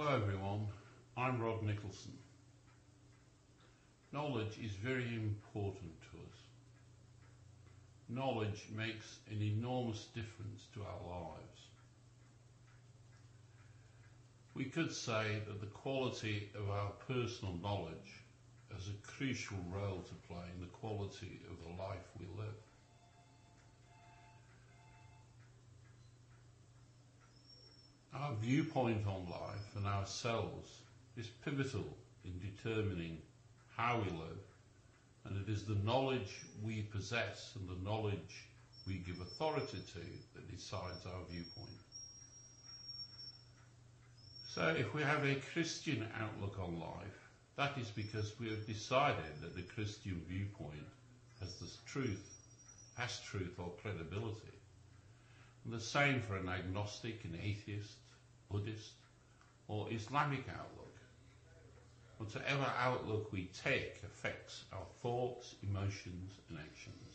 Hello everyone, I'm Nicholson. Knowledge is very important to us. Knowledge makes an enormous difference to our lives. We could say that the quality of our personal knowledge has a crucial role to play in the quality of the life we live. Our viewpoint on life and ourselves is pivotal in determining how we live, and it is the knowledge we possess and the knowledge we give authority to that decides our viewpoint. So if we have a Christian outlook on life, that is because we have decided that the Christian viewpoint has truth or credibility. And the same for an agnostic, an atheist, Buddhist or Islamic outlook. Whatever outlook we take affects our thoughts, emotions and actions.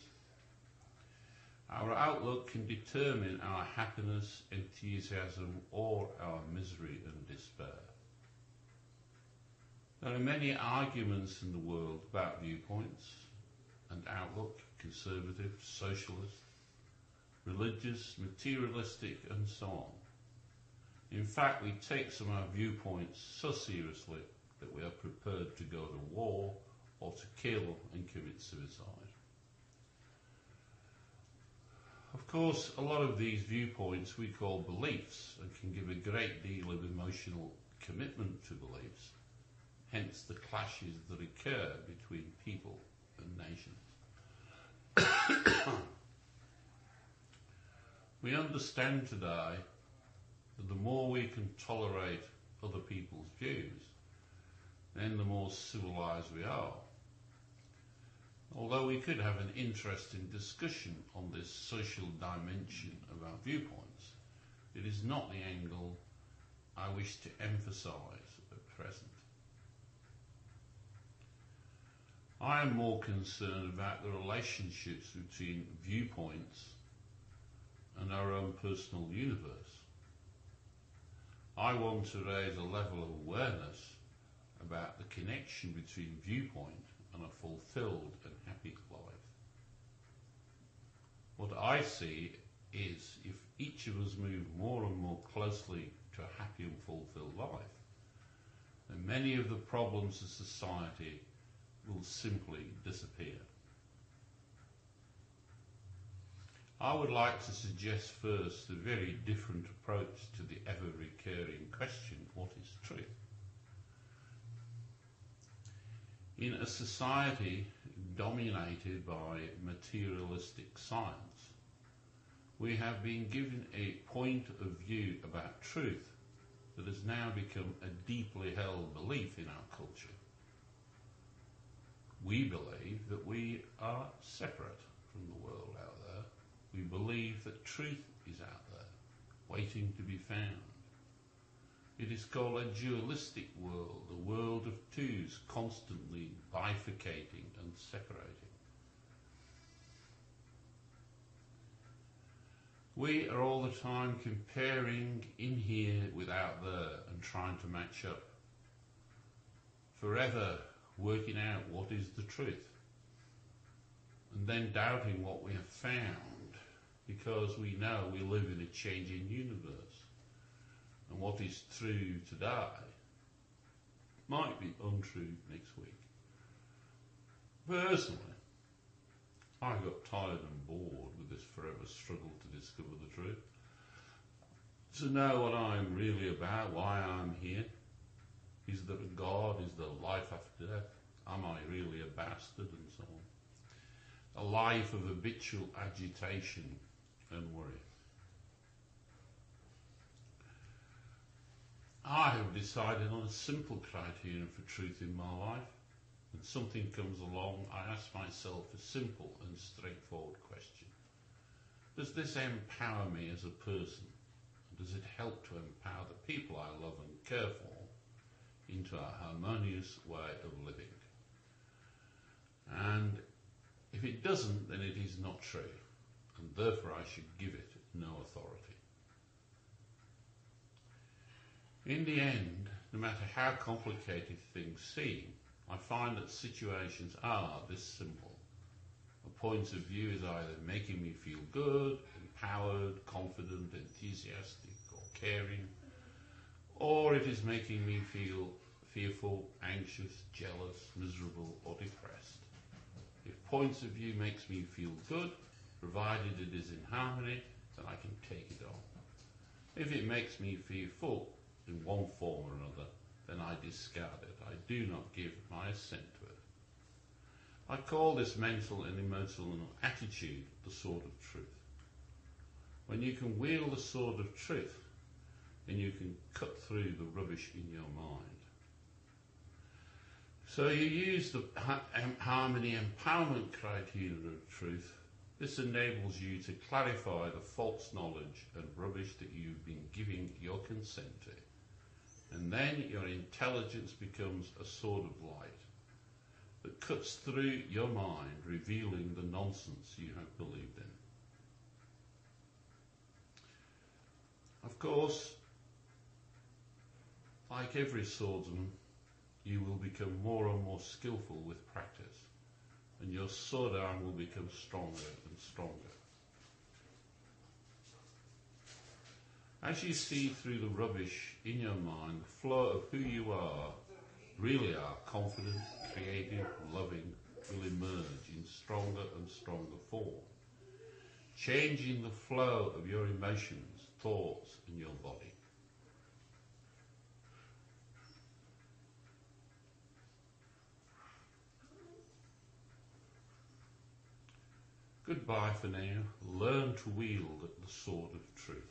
Our outlook can determine our happiness, enthusiasm or our misery and despair. There are many arguments in the world about viewpoints and outlook, conservative, socialist, religious, materialistic and so on. In fact, we take some of our viewpoints so seriously that we are prepared to go to war or to kill and commit suicide. Of course, a lot of these viewpoints we call beliefs and can give a great deal of emotional commitment to beliefs, hence the clashes that occur between people and nations. We understand today that the more we can tolerate other people's views, then the more civilized we are. Although we could have an interesting discussion on this social dimension of our viewpoints, it is not the angle I wish to emphasize at present. I am more concerned about the relationships between viewpoints and our own personal universe. I want to raise a level of awareness about the connection between viewpoint and a fulfilled and happy life. What I see is if each of us move more and more closely to a happy and fulfilled life, then many of the problems of society will simply disappear. I would like to suggest first a very different approach to the ever-recurring question, what is truth? In a society dominated by materialistic science, we have been given a point of view about truth that has now become a deeply held belief in our culture. We believe that we are separate from the world out there. We believe that truth is out there, waiting to be found. It is called a dualistic world, a world of twos, constantly bifurcating and separating. We are all the time comparing in here with out there and trying to match up, forever working out what is the truth, and then doubting what we have found, because we know we live in a changing universe, and what is true today might be untrue next week. Personally, I got tired and bored with this forever struggle to discover the truth, to know what I'm really about, why I'm here. Is there a God? Is there life after death? Am I really a bastard? And so on. A life of habitual agitation and worry. I have decided on a simple criterion for truth in my life. When something comes along, I ask myself a simple and straightforward question. Does this empower me as a person? Does it help to empower the people I love and care for into a harmonious way of living? And if it doesn't, then it is not true, and therefore I should give it no authority. In the end, no matter how complicated things seem, I find that situations are this simple. A point of view is either making me feel good, empowered, confident, enthusiastic, or caring, or it is making me feel fearful, anxious, jealous, miserable, or depressed. If points of view makes me feel good, provided it is in harmony, then I can take it on. If it makes me fearful in one form or another, then I discard it. I do not give my assent to it. I call this mental and emotional attitude the sword of truth. When you can wield the sword of truth, then you can cut through the rubbish in your mind. So you use the harmony empowerment criteria of truth. This enables you to clarify the false knowledge and rubbish that you've been giving your consent to. And then your intelligence becomes a sword of light that cuts through your mind, revealing the nonsense you have believed in. Of course, like every swordsman, you will become more and more skillful with practice, and your sword arm will become stronger and stronger. As you see through the rubbish in your mind, the flow of who you really are, confident, creative, loving, will emerge in stronger and stronger form, changing the flow of your emotions, thoughts, and your body. Goodbye for now. Learn to wield the sword of truth.